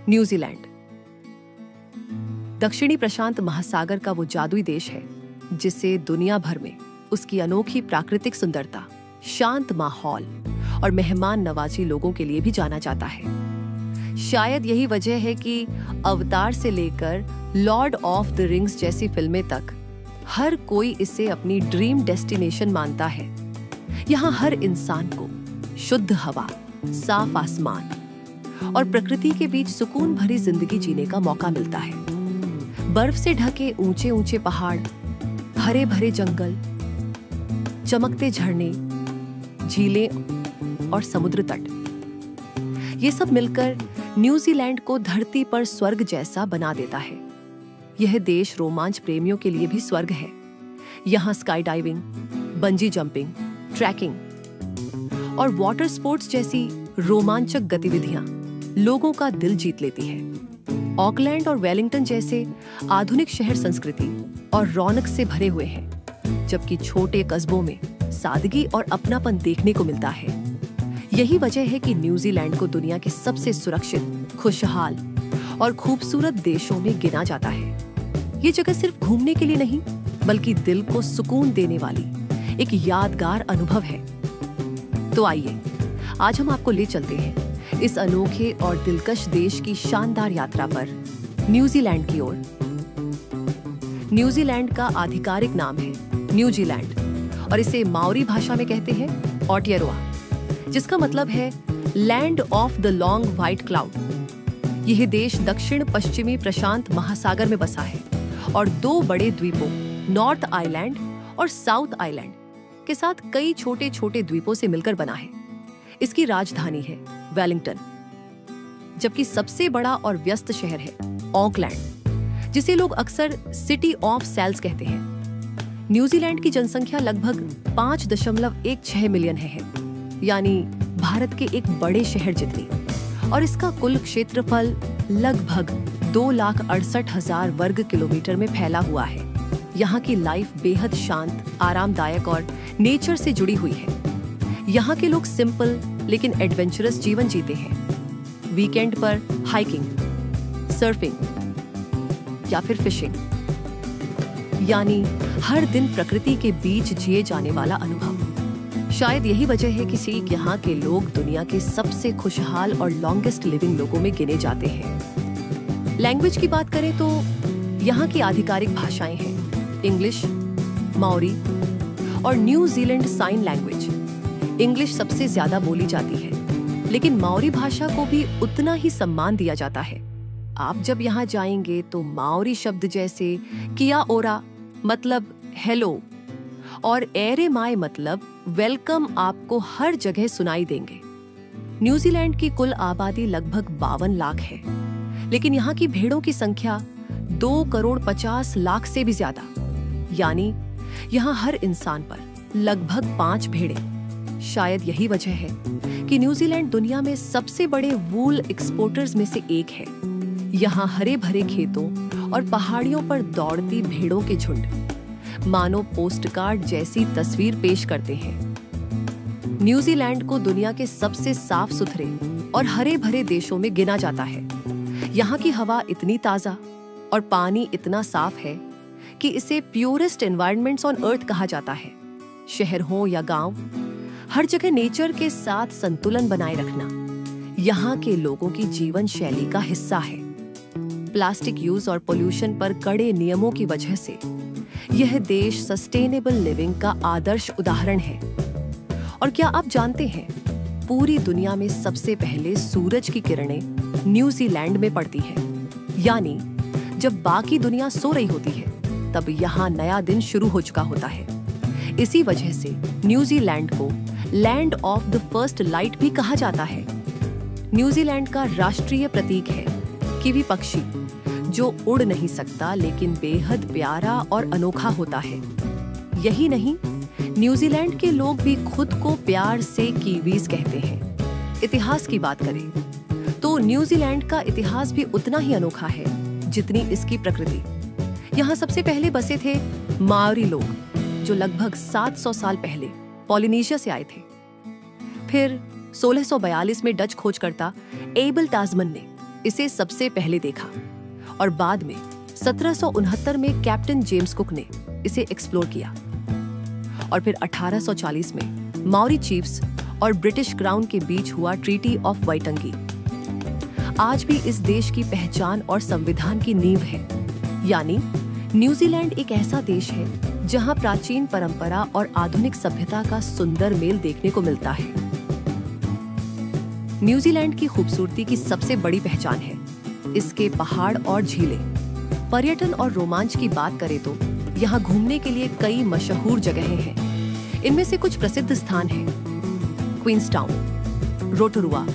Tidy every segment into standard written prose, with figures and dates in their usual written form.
New Zealand दक्षिणी प्रशांत महासागर का वो जादुई देश है जिसे दुनिया भर में उसकी अनोखी प्राकृतिक सुंदरता, शांत माहौल और मेहमान नवाजी लोगों के लिए भी जाना जाता है। शायद यही वजह है कि अवतार से लेकर लॉर्ड ऑफ द रिंग्स जैसी फिल्में तक हर कोई इसे अपनी ड्रीम डेस्टिनेशन मानता है। यहाँ हर इंसान को शुद्ध हवा, साफ आसमान और प्रकृति के बीच सुकून भरी जिंदगी जीने का मौका मिलता है। बर्फ से ढके ऊंचे ऊंचे पहाड़, हरे भरे जंगल, चमकते झरने, झीलें और समुद्र तट, ये सब मिलकर न्यूजीलैंड को धरती पर स्वर्ग जैसा बना देता है। यह देश रोमांच प्रेमियों के लिए भी स्वर्ग है। यहाँ skydiving, bungee jumping, trekking और वाटर स्पोर्ट्स जैसी रोमांचक गतिविधियां लोगों का दिल जीत लेती है। ऑकलैंड और वेलिंगटन जैसे आधुनिक शहर संस्कृति और रौनक से भरे हुए हैं, जबकि छोटे कस्बों में सादगी और अपनापन देखने को मिलता है। यही वजह है कि न्यूजीलैंड को दुनिया के सबसे सुरक्षित, खुशहाल और खूबसूरत देशों में गिना जाता है। ये जगह सिर्फ घूमने के लिए नहीं, बल्कि दिल को सुकून देने वाली एक यादगार अनुभव है। तो आइए, आज हम आपको ले चलते हैं इस अनोखे और दिलकश देश की शानदार यात्रा पर, न्यूजीलैंड की ओर। न्यूजीलैंड का आधिकारिक नाम है न्यूजीलैंड और इसे माओरी भाषा में कहते हैं ऑटियरोआ, जिसका मतलब है land of the long white cloud. यह देश दक्षिण पश्चिमी प्रशांत महासागर में बसा है और दो बड़े द्वीपों, नॉर्थ आइलैंड और साउथ आइलैंड के साथ कई छोटे छोटे द्वीपों से मिलकर बना है। इसकी राजधानी है वेलिंगटन, जबकि सबसे बड़ा और व्यस्त शहर है ऑकलैंड, जिसे लोग अक्सर सिटी ऑफ सेल्स कहते हैं। न्यूजीलैंड की जनसंख्या लगभग 5.16 मिलियन है, यानी भारत के एक बड़े शहर जितनी, और इसका कुल क्षेत्रफल लगभग 2,68,000 वर्ग किलोमीटर में फैला हुआ है। यहाँ की लाइफ बेहद शांत, आरामदायक और नेचर से जुड़ी हुई है। यहाँ के लोग सिंपल लेकिन एडवेंचरस जीवन जीते हैं। वीकेंड पर हाइकिंग, सर्फिंग या फिर फिशिंग, यानी हर दिन प्रकृति के बीच जिए जाने वाला अनुभव। शायद यही वजह है कि यहाँ के लोग दुनिया के सबसे खुशहाल और लॉन्गेस्ट लिविंग लोगों में गिने जाते हैं। लैंग्वेज की बात करें तो यहाँ की आधिकारिक भाषाएं हैं इंग्लिश, माओरी और न्यूजीलैंड साइन लैंग्वेज। इंग्लिश सबसे ज्यादा बोली जाती है, लेकिन माओरी भाषा को भी उतना ही सम्मान दिया जाता है। आप जब यहाँ जाएंगे तो माओरी शब्द जैसे किया ओरा मतलब हेलो और एरे माए मतलब वेलकम आपको हर जगह सुनाई देंगे। न्यूजीलैंड की कुल आबादी लगभग 52 लाख है, लेकिन यहाँ की भेड़ों की संख्या 2,50,00,000 से भी ज्यादा, यानी यहाँ हर इंसान पर लगभग 5 भेड़ें। शायद यही वजह है कि न्यूजीलैंड दुनिया में सबसे बड़े वूल एक्सपोर्टर्स में से एक है। यहाँ हरे भरे खेतों और पहाड़ियों पर दौड़ती भेड़ों के झुंड मानो पोस्टकार्ड जैसी तस्वीर पेश करते हैं। न्यूजीलैंड को दुनिया के सबसे साफ सुथरे और हरे भरे देशों में गिना जाता है। यहाँ की हवा इतनी ताजा और पानी इतना साफ है कि इसे प्योरेस्ट एनवायरनमेंट्स ऑन अर्थ कहा जाता है। शहर हो या गांव, हर जगह नेचर के साथ संतुलन बनाए रखना यहाँ के लोगों की जीवन शैली का हिस्सा है। प्लास्टिक यूज और पोल्यूशन पर कड़े नियमों की वजह से यह देश सस्टेनेबल लिविंग का आदर्श उदाहरण है। और क्या आप जानते हैं, पूरी दुनिया में सबसे पहले सूरज की किरणें न्यूजीलैंड में पड़ती है, यानी जब बाकी दुनिया सो रही होती है तब यहाँ नया दिन शुरू हो चुका होता है। इसी वजह से न्यूजीलैंड को land of the first light भी कहा जाता है। न्यूजीलैंड का राष्ट्रीय प्रतीक है किवी पक्षी, जो उड़ नहीं सकता लेकिन बेहद प्यारा और अनोखा होता है। यही नहीं, न्यूजीलैंड के लोग भी खुद को प्यार से कीवीज कहते हैं। इतिहास की बात करें तो न्यूजीलैंड का इतिहास भी उतना ही अनोखा है जितनी इसकी प्रकृति। यहाँ सबसे पहले बसे थे माओरी लोग, जो लगभग 700 साल पहले पॉलिनेशिया से आए थे। फिर 1642 में डच खोजकर्ता एबल टास्मन ने इसे सबसे पहले देखा और बाद में 1769 में कैप्टन जेम्स कुक ने इसे एक्सप्लोर किया और फिर 1840 में माओरी चीफ्स और ब्रिटिश क्राउन के बीच हुआ ट्रीटी ऑफ वाइटंगी। आज भी इस देश की पहचान और संविधान की नींव है। यानी न्यूजीलैंड एक ऐसा देश है जहां प्राचीन परंपरा और आधुनिक सभ्यता का सुंदर मेल देखने को मिलता है। न्यूजीलैंड की खूबसूरती की सबसे बड़ी पहचान है इसके पहाड़ और झीलें। पर्यटन और रोमांच की बात करें तो यहाँ घूमने के लिए कई मशहूर जगहें हैं। इनमें से कुछ प्रसिद्ध स्थान हैं Queenstown, Rotorua,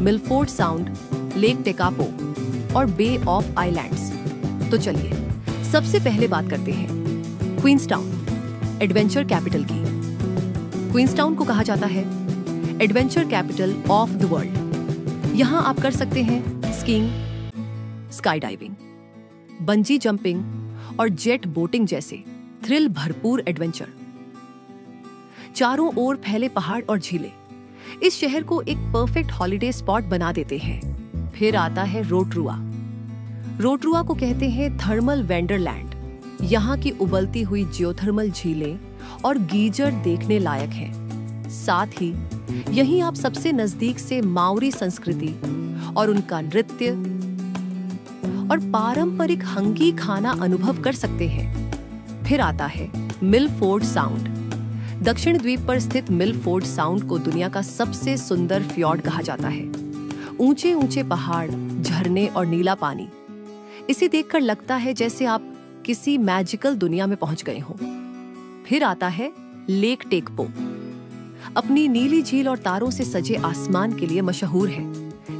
Milford Sound, Lake Tekapo और बे ऑफ आइलैंड्स। तो चलिए सबसे पहले बात करते हैं क्वींसटाउन, एडवेंचर कैपिटल की। क्वींसटाउन को कहा जाता है adventure capital of the world. यहाँ आप कर सकते हैं skiing, sky diving, bungee jumping और जेट बोटिंग जैसे थ्रिल भरपूर एडवेंचर। चारों ओर फैले पहाड़ और झीलें इस शहर को एक परफेक्ट हॉलिडे स्पॉट बना देते हैं। फिर आता है रोटरुआ। रोटरुआ को कहते हैं थर्मल वंडरलैंड। यहाँ की उबलती हुई जियोथर्मल झीलें और गीजर देखने लायक हैं। साथ ही यहीं आप सबसे नजदीक से माओरी संस्कृति और उनका नृत्य और पारंपरिक हंगी खाना अनुभव कर सकते हैं। फिर आता है मिलफोर्ड साउंड। दक्षिण द्वीप पर स्थित मिलफोर्ड साउंड को दुनिया का सबसे सुंदर फ्यॉर्ड कहा जाता है। ऊंचे ऊंचे पहाड़, झरने और नीला पानी, इसे देखकर लगता है जैसे आप किसी मैजिकल दुनिया में पहुंच गए हों। फिर आता है लेक टेकपो। अपनी नीली झील और तारों से सजे आसमान के लिए मशहूर है।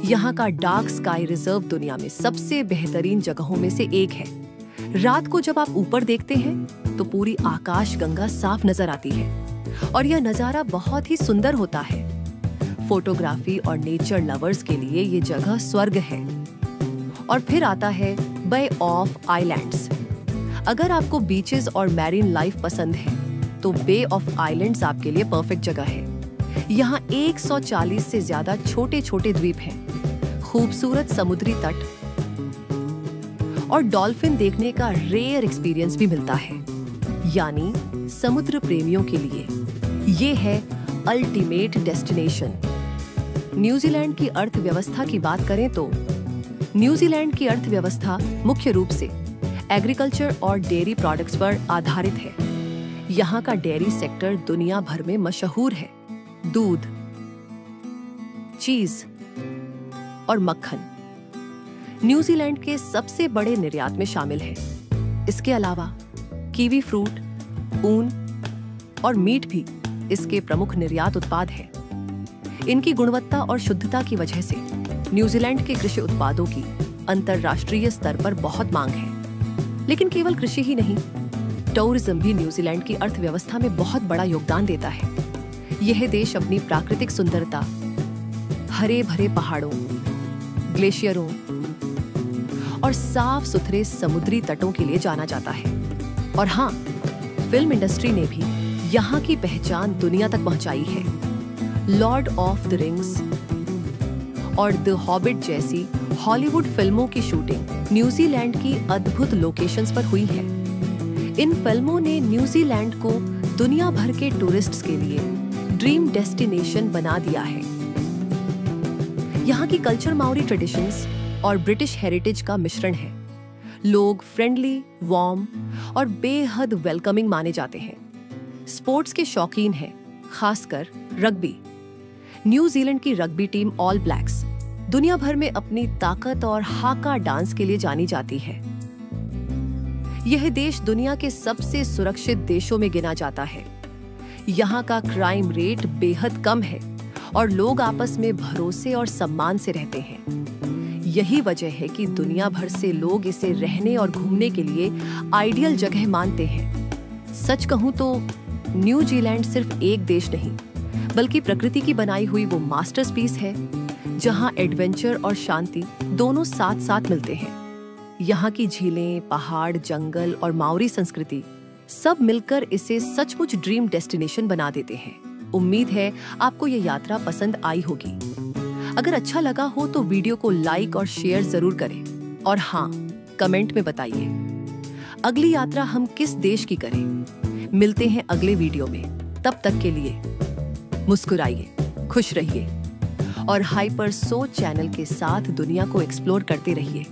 यहाँ का डार्क स्काई रिजर्व दुनिया में सबसे बेहतरीन जगहों में से एक है। रात को जब आप ऊपर देखते हैं तो पूरी आकाश गंगा साफ नजर आती है और यह नजारा बहुत ही सुंदर होता है। फोटोग्राफी और नेचर लवर्स के लिए ये जगह स्वर्ग है। और फिर आता है बे ऑफ आइलैंड्स। अगर आपको बीचेस और मैरीन लाइफ पसंद है तो बे ऑफ आइलैंड्स आपके लिए परफेक्ट जगह है। यहाँ 140 से ज्यादा छोटे छोटे द्वीप हैं, खूबसूरत समुद्री तट और डॉल्फिन देखने का रेयर एक्सपीरियंस भी मिलता है। यानी समुद्र प्रेमियों के लिए ये है अल्टीमेट डेस्टिनेशन। न्यूजीलैंड की अर्थव्यवस्था की बात करें तो न्यूजीलैंड की अर्थव्यवस्था मुख्य रूप से एग्रीकल्चर और डेयरी प्रोडक्ट्स पर आधारित है। यहाँ का डेयरी सेक्टर दुनिया भर में मशहूर है। दूध, चीज और मक्खन न्यूजीलैंड के सबसे बड़े निर्यात में शामिल है। इसके अलावा कीवी फ्रूट, ऊन और मीट भी इसके प्रमुख निर्यात उत्पाद हैं। इनकी गुणवत्ता और शुद्धता की वजह से न्यूजीलैंड के कृषि उत्पादों की अंतर्राष्ट्रीय स्तर पर बहुत मांग है। लेकिन केवल कृषि ही नहीं, टूरिज्म भी न्यूजीलैंड की अर्थव्यवस्था में बहुत बड़ा योगदान देता है। यह देश अपनी प्राकृतिक सुंदरता, हरे भरे पहाड़ों, ग्लेशियरों और साफ सुथरे समुद्री तटों के लिए जाना जाता है। और हाँ, फिल्म इंडस्ट्री ने भी यहाँ की पहचान दुनिया तक पहुंचाई है। लॉर्ड ऑफ द रिंग्स और द हॉबिट जैसी हॉलीवुड फिल्मों की शूटिंग न्यूजीलैंड की अद्भुत लोकेशंस पर हुई है। इन फिल्मों ने न्यूजीलैंड को दुनिया भर के टूरिस्ट्स के लिए ड्रीम डेस्टिनेशन बना दिया है। यहाँ की कल्चर माओरी ट्रेडिशंस और ब्रिटिश हेरिटेज का मिश्रण है। लोग फ्रेंडली, वार्म और बेहद वेलकमिंग माने जाते हैं। स्पोर्ट्स के शौकीन हैं, खासकर रग्बी। न्यूजीलैंड की रग्बी टीम ऑल ब्लैक्स दुनिया भर में अपनी ताकत और हाका डांस के लिए जानी जाती है। यह देश दुनिया के सबसे सुरक्षित देशों में गिना जाता है। यहाँ का क्राइम रेट बेहद कम है और लोग आपस में भरोसे और सम्मान से रहते हैं। यही वजह है कि दुनिया भर से लोग इसे रहने और घूमने के लिए आइडियल जगह मानते हैं। सच कहूं तो न्यूजीलैंड सिर्फ एक देश नहीं, बल्कि प्रकृति की बनाई हुई वो मास्टरपीस है जहां एडवेंचर और शांति दोनों साथ साथ मिलते हैं। यहाँ की झीलें, पहाड़, जंगल और माओरी संस्कृति सब मिलकर इसे सचमुच ड्रीम डेस्टिनेशन बना देते हैं। उम्मीद है आपको ये यात्रा पसंद आई होगी। अगर अच्छा लगा हो तो वीडियो को लाइक और शेयर जरूर करें। और हाँ, कमेंट में बताइए अगली यात्रा हम किस देश की करें। मिलते हैं अगले वीडियो में, तब तक के लिए मुस्कुराइए, खुश रहिए और हाइपर सोच चैनल के साथ दुनिया को एक्सप्लोर करते रहिए।